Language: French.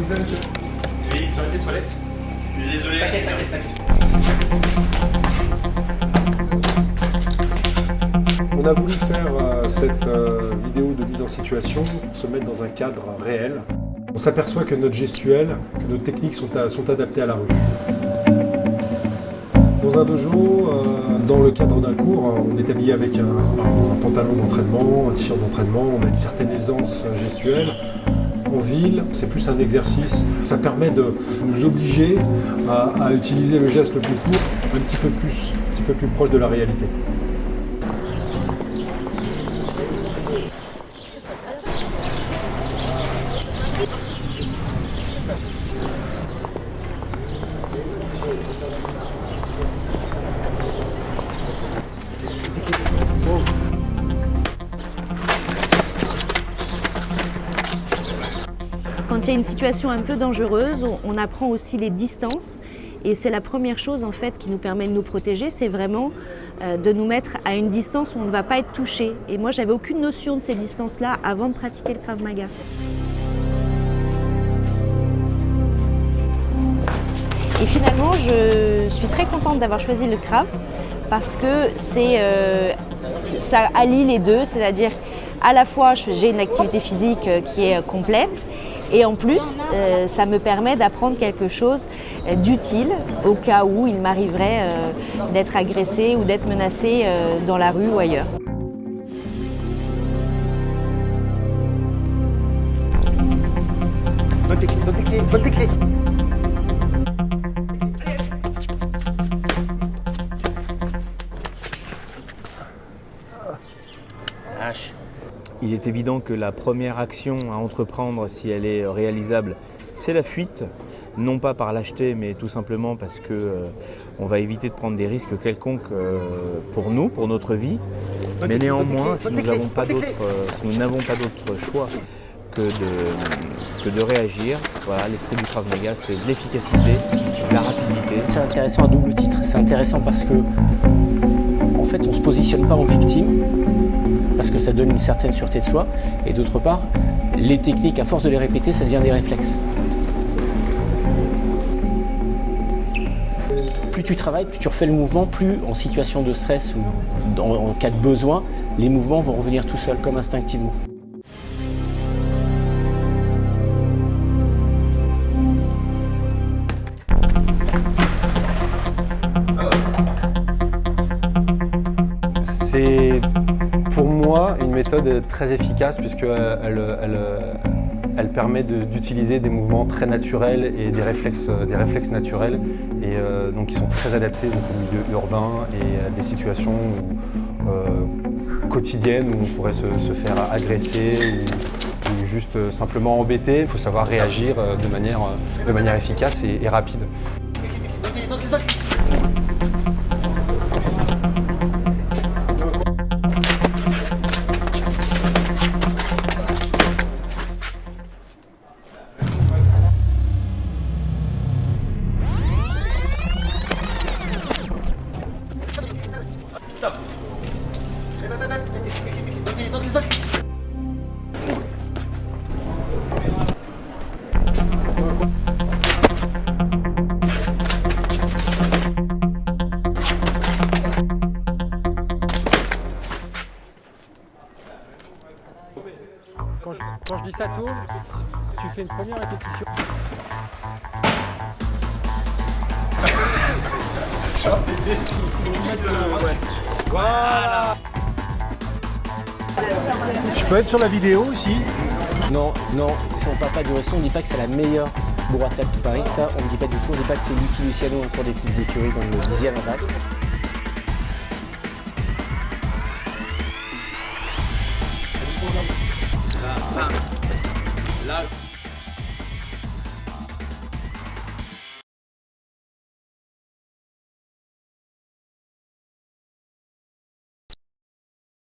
vous plaît, monsieur. Oui, j'arrête les toilettes. Je suis désolé. T'inquiète. On a voulu faire cette vidéo de mise en situation pour se mettre dans un cadre réel. On s'aperçoit que notre gestuelle, que nos techniques sont adaptées à la rue. Dans un dojo, dans le cadre d'un cours, on est habillé avec un pantalon d'entraînement, un t-shirt d'entraînement, on a une certaine aisance gestuelle. En ville, c'est plus un exercice. Ça permet de nous obliger à utiliser le geste le plus court, un petit peu plus proche de la réalité. Quand il y a une situation un peu dangereuse, on apprend aussi les distances et c'est la première chose en fait qui nous permet de nous protéger, c'est vraiment de nous mettre à une distance où on ne va pas être touché. Et moi, j'avais aucune notion de ces distances-là avant de pratiquer le Krav Maga. Et finalement, je suis très contente d'avoir choisi le Krav parce que ça allie les deux, c'est-à-dire à la fois j'ai une activité physique qui est complète et en plus ça me permet d'apprendre quelque chose d'utile au cas où il m'arriverait d'être agressée ou d'être menacée dans la rue ou ailleurs. Bonne clé. Il est évident que la première action à entreprendre, si elle est réalisable, c'est la fuite. Non pas par lâcheté, mais tout simplement parce qu'on va éviter de prendre des risques quelconques pour nous, pour notre vie. Mais néanmoins, si nous n'avons pas d'autre choix que de réagir, voilà, l'esprit du Krav Maga, c'est de l'efficacité, de la rapidité. C'est intéressant à double titre. C'est intéressant parce que, en fait, on ne se positionne pas en victime, parce que ça donne une certaine sûreté de soi, et d'autre part, les techniques, à force de les répéter, ça devient des réflexes. Plus tu travailles, plus tu refais le mouvement, plus en situation de stress ou en cas de besoin, les mouvements vont revenir tout seuls, comme instinctivement. C'est pour moi une méthode très efficace puisqu'elle elle permet d'utiliser des mouvements très naturels et des réflexes naturels et donc qui sont très adaptés donc, au milieu urbain et à des situations quotidiennes où on pourrait se faire agresser ou juste simplement embêter. Il faut savoir réagir de manière efficace et rapide. Quand je dis ça tourne, tu fais une première répétition. Voilà. Je peux être sur la vidéo aussi? Non, si on parle pas du récit, on ne dit pas que c'est la meilleure burrata de tout Paris. Ça, on ne dit pas du tout. On ne dit pas que c'est Lucky Luciano encore des petites écuries dans le 10e impact. Là.